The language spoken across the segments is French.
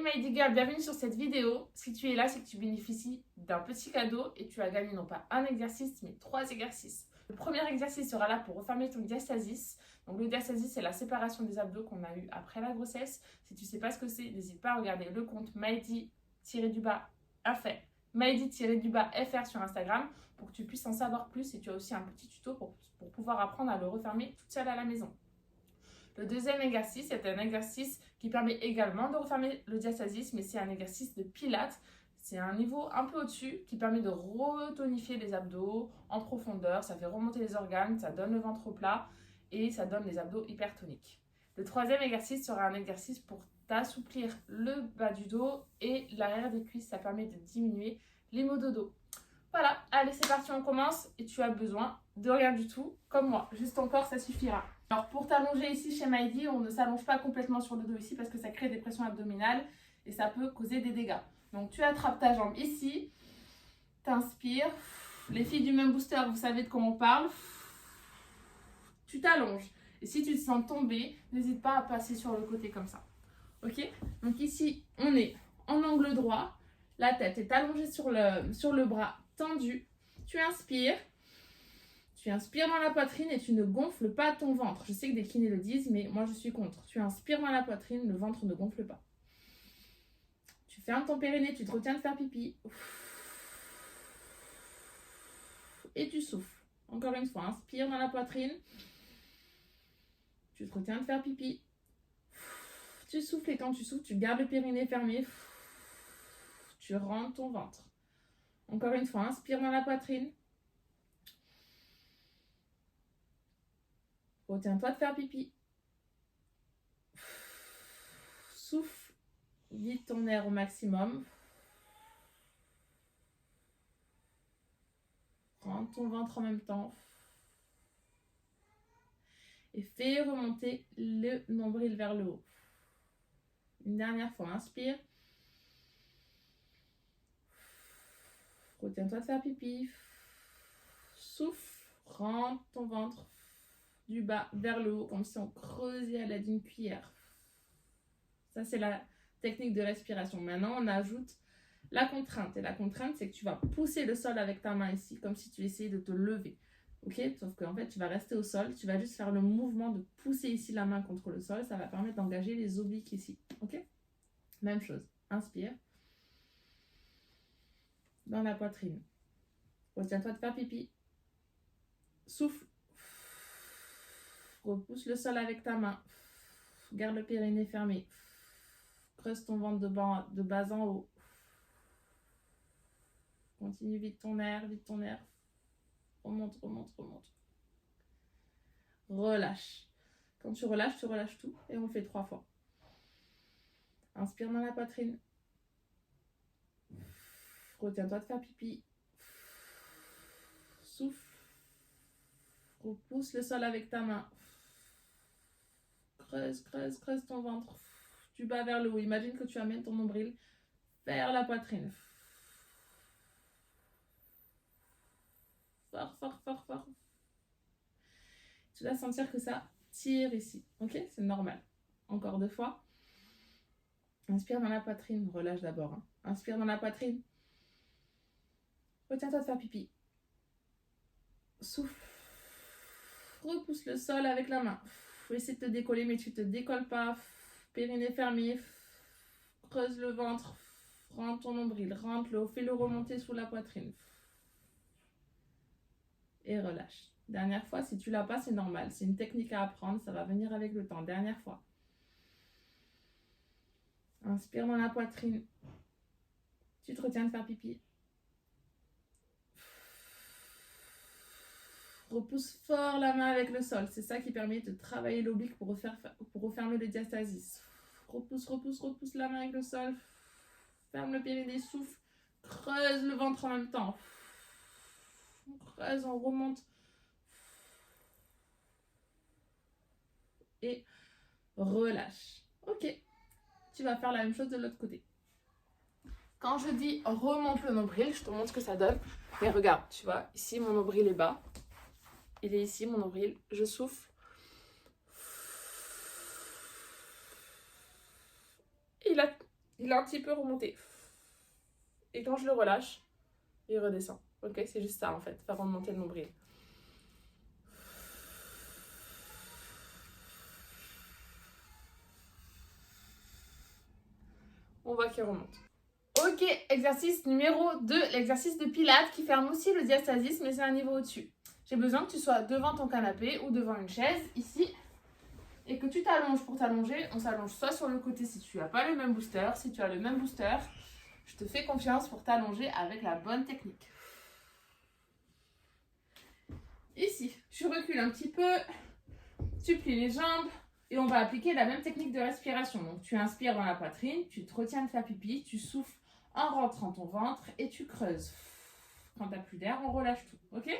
my girl, bienvenue sur cette vidéo. Si tu es là, c'est que tu bénéficies d'un petit cadeau et tu as gagné non pas un exercice, mais 3 exercices. Le premier exercice sera là pour refermer ton diastasis. Donc le diastasis, c'est la séparation des abdos qu'on a eu après la grossesse. Si tu ne sais pas ce que c'est, n'hésite pas à regarder le compte Maïdi-FR sur Instagram pour que tu puisses en savoir plus et tu as aussi un petit tuto pour pouvoir apprendre à le refermer toute seule à la maison. Le deuxième exercice est un exercice qui permet également de refermer le diastasis, mais c'est un exercice de pilates. C'est un niveau un peu au-dessus qui permet de retonifier les abdos en profondeur. Ça fait remonter les organes, ça donne le ventre plat et ça donne les abdos hypertoniques. Le troisième exercice sera un exercice pour t'assouplir le bas du dos et l'arrière des cuisses. Ça permet de diminuer les maux de dos. Voilà, allez c'est parti, on commence et tu as besoin de rien du tout, comme moi. Juste ton corps, ça suffira. Alors pour t'allonger ici chez Maïdi, on ne s'allonge pas complètement sur le dos ici parce que ça crée des pressions abdominales et ça peut causer des dégâts. Donc tu attrapes ta jambe ici, t'inspires. Les filles du même booster, vous savez de quoi on parle. Tu t'allonges. Et si tu te sens tomber, n'hésite pas à passer sur le côté comme ça. Ok? Donc ici, on est en angle droit. La tête est allongée sur le bras tendu. Tu inspires dans la poitrine et tu ne gonfles pas ton ventre. Je sais que des kinés le disent, mais moi je suis contre. Tu inspires dans la poitrine, le ventre ne gonfle pas. Tu fermes ton périnée, tu te retiens de faire pipi. Et tu souffles. Encore une fois, inspire dans la poitrine. Tu te retiens de faire pipi. Tu souffles et quand tu souffles, tu gardes le périnée fermé. Tu rentres ton ventre. Encore une fois, inspire dans la poitrine. Retiens-toi de faire pipi. Souffle. Vide ton air au maximum. Rentre ton ventre en même temps. Et fais remonter le nombril vers le haut. Une dernière fois, inspire. Retiens-toi de faire pipi. Souffle. Rentre ton ventre du bas vers le haut, comme si on creusait à l'aide d'une cuillère. Ça, c'est la technique de respiration. Maintenant, on ajoute la contrainte. Et la contrainte, c'est que tu vas pousser le sol avec ta main ici, comme si tu essayais de te lever. Ok? Sauf qu'en fait, tu vas rester au sol. Tu vas juste faire le mouvement de pousser ici la main contre le sol. Ça va permettre d'engager les obliques ici. Ok? Même chose. Inspire. Dans la poitrine. Retiens-toi de faire pipi. Souffle. Repousse le sol avec ta main. Garde le périnée fermé. Creuse ton ventre de bas en haut. Continue, vide ton air, vide ton air. Remonte, remonte, remonte. Relâche. Quand tu relâches tout. Et on le fait 3 fois. Inspire dans la poitrine. Retiens-toi de faire pipi. Souffle. Repousse le sol avec ta main. Creuse, creuse, creuse ton ventre. Du bas vers le haut. Imagine que tu amènes ton nombril vers la poitrine. Fort, fort, fort, fort. Tu vas sentir que ça tire ici. Ok? C'est normal. Encore 2 fois. Inspire dans la poitrine. Relâche d'abord. Inspire dans la poitrine. Retiens-toi de faire pipi. Souffle. Repousse le sol avec la main. Essaie de te décoller, mais tu ne te décolles pas. Périnée fermé. Creuse le ventre. Rentre ton nombril. Rentre-le. Fais-le remonter sous la poitrine. Et relâche. Dernière fois, si tu l'as pas, c'est normal. C'est une technique à apprendre. Ça va venir avec le temps. Dernière fois. Inspire dans la poitrine. Tu te retiens de faire pipi. Repousse fort la main avec le sol. C'est ça qui permet de travailler l'oblique pour refermer le diastasis. Repousse, repousse, repousse la main avec le sol. Ferme le périnée, souffle. Creuse le ventre en même temps. On creuse, on remonte. Et relâche. Ok. Tu vas faire la même chose de l'autre côté. Quand je dis remonte le nombril, je te montre ce que ça donne. Mais regarde, tu vois, ici mon nombril est bas. Il est ici mon nombril. Je souffle. Et là, Il est un petit peu remonté. Et quand je le relâche, il redescend. Ok, c'est juste ça en fait, faire remonter le nombril. On voit qu'il remonte. Ok, exercice numéro 2, l'exercice de pilates qui ferme aussi le diastasis, mais c'est un niveau au-dessus. J'ai besoin que tu sois devant ton canapé ou devant une chaise, ici, et que tu t'allonges. Pour t'allonger, on s'allonge soit sur le côté si tu n'as pas le même booster. Si tu as le même booster, je te fais confiance pour t'allonger avec la bonne technique. Ici, tu recules un petit peu, tu plies les jambes et on va appliquer la même technique de respiration. Donc tu inspires dans la poitrine, tu te retiens de faire pipi, tu souffles en rentrant ton ventre et tu creuses. Quand tu n'as plus d'air, on relâche tout. Ok?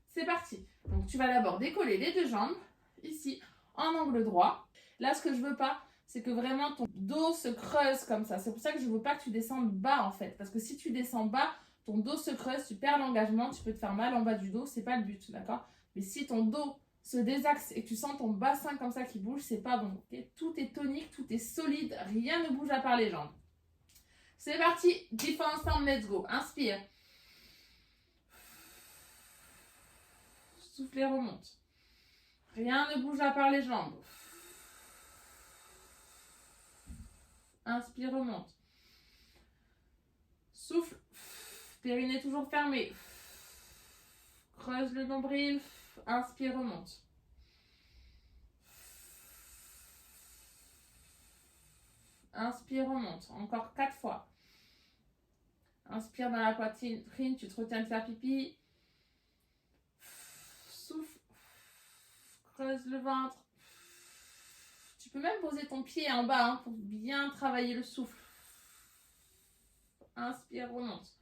C'est parti. Donc tu vas d'abord décoller les deux jambes, ici, en angle droit. Là, ce que je veux pas, c'est que vraiment ton dos se creuse comme ça. C'est pour ça que je veux pas que tu descendes bas en fait. Parce que si tu descends bas, ton dos se creuse, tu perds l'engagement, tu peux te faire mal en bas du dos, c'est pas le but, d'accord? Mais si ton dos se désaxe et que tu sens ton bassin comme ça qui bouge, c'est pas bon. Okay? Tout est tonique, tout est solide, rien ne bouge à part les jambes. C'est parti, 10 fois ensemble, let's go. Inspire. Soufflez, remonte. Rien ne bouge à part les jambes. Inspire, remonte. Souffle. Périnée toujours fermé. Creuse le nombril. Inspire, remonte. Inspire, remonte. Encore 4 fois. Inspire dans la poitrine, tu te retiens de faire pipi. Souffle. Creuse le ventre. Tu peux même poser ton pied en bas pour bien travailler le souffle. Inspire, remonte.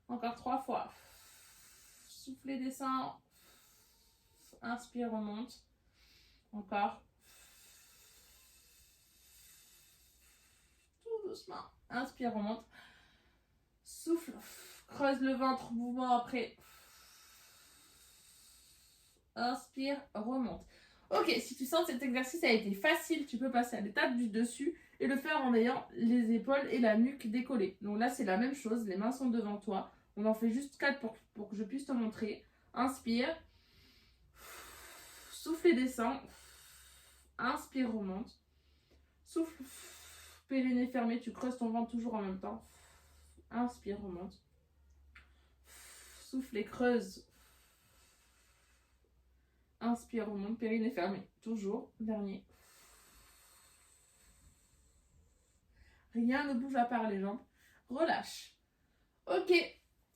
Encore 3 fois. Souffle, descend. Inspire, remonte. Encore. Tout doucement. Inspire, remonte. Souffle. Creuse le ventre, mouvement après. Inspire, remonte. Ok, si tu sens que cet exercice a été facile, tu peux passer à l'étape du dessus et le faire en ayant les épaules et la nuque décollées. Donc là, c'est la même chose, les mains sont devant toi. On en fait juste 4 pour que je puisse te montrer. Inspire. Souffle et descend. Inspire, remonte. Souffle. Périnée fermée, tu creuses ton ventre toujours en même temps. Inspire, remonte. Souffle et creuse. Inspire, remonte, périnée fermée. Toujours, dernier. Rien ne bouge à part les jambes. Relâche. Ok,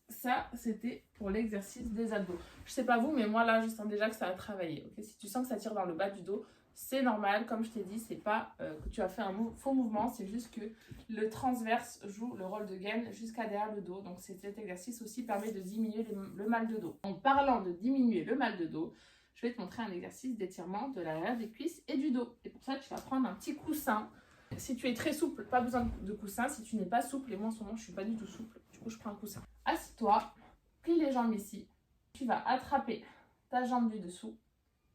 ça c'était pour l'exercice des abdos. Je sais pas vous, mais moi là je sens déjà que ça a travaillé. Okay, si tu sens que ça tire dans le bas du dos, c'est normal. Comme je t'ai dit, c'est pas que tu as fait un faux mouvement, c'est juste que le transverse joue le rôle de gaine jusqu'à derrière le dos. Donc cet exercice aussi permet de diminuer le mal de dos. En parlant de diminuer le mal de dos, je vais te montrer un exercice d'étirement de l'arrière des cuisses et du dos. Et pour ça, tu vas prendre un petit coussin. Si tu es très souple, pas besoin de coussin. Si tu n'es pas souple, et moi en ce moment je suis pas du tout souple, du coup je prends un coussin. Assieds-toi, plie les jambes ici. Tu vas attraper ta jambe du dessous,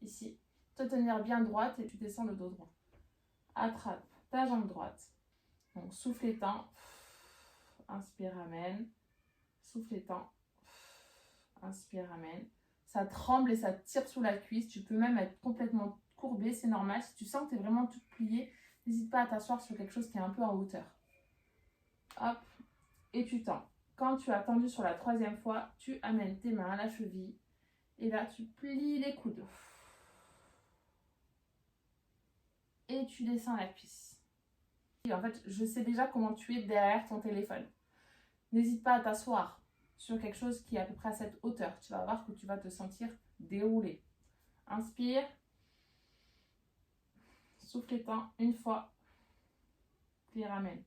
ici. Te tenir bien droite et tu descends le dos droit. Attrape ta jambe droite. Donc souffle éteint. Inspire, amène. Souffle éteint. Inspire, amène. Ça tremble et ça tire sous la cuisse. Tu peux même être complètement courbé, c'est normal. Si tu sens que tu es vraiment toute pliée, n'hésite pas à t'asseoir sur quelque chose qui est un peu en hauteur. Hop, et tu tends. Quand tu as tendu sur la 3e fois, tu amènes tes mains à la cheville. Et là, tu plies les coudes. Et tu descends la cuisse. Et en fait, je sais déjà comment tu es derrière ton téléphone. N'hésite pas à t'asseoir sur quelque chose qui est à peu près à cette hauteur. Tu vas voir que tu vas te sentir déroulé. Inspire. Souffle éteint une fois. Puis ramène.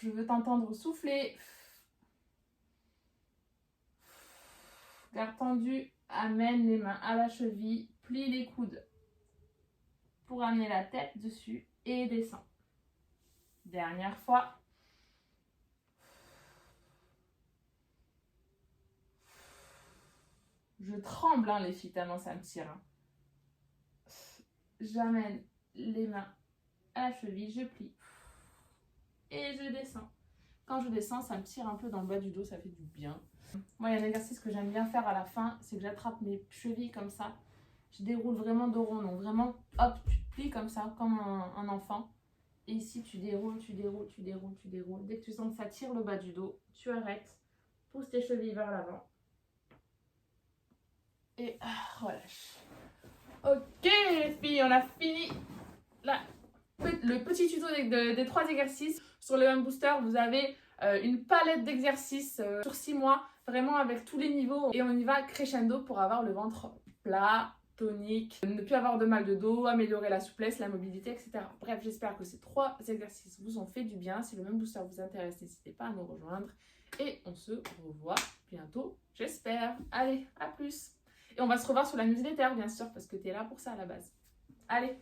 Je veux t'entendre souffler. Garde tendu. Amène les mains à la cheville. Plie les coudes pour amener la tête dessus et descend. Dernière fois. Je tremble, les filles, tellement ça me tire. J'amène les mains à la cheville, je plie et je descends. Quand je descends, ça me tire un peu dans le bas du dos, ça fait du bien. Moi, il y a un exercice que j'aime bien faire à la fin, c'est que j'attrape mes chevilles comme ça. Je déroule vraiment dos rond, donc vraiment, hop, tu te plies comme ça, comme un enfant. Et ici, tu déroules, tu déroules, tu déroules, tu déroules. Dès que tu sens que ça tire le bas du dos, tu arrêtes, pousse tes chevilles vers l'avant. Et relâche. Ok les filles, on a fini le petit tuto des 3 exercices. Sur le Même Booster, vous avez une palette d'exercices sur 6 mois, vraiment avec tous les niveaux. Et on y va crescendo pour avoir le ventre plat, tonique, ne plus avoir de mal de dos, améliorer la souplesse, la mobilité, etc. Bref, j'espère que ces 3 exercices vous ont fait du bien. Si le Même Booster vous intéresse, n'hésitez pas à nous rejoindre. Et on se revoit bientôt, j'espère. Allez, à plus. Et on va se revoir sur la newsletter, bien sûr, parce que tu es là pour ça à la base. Allez!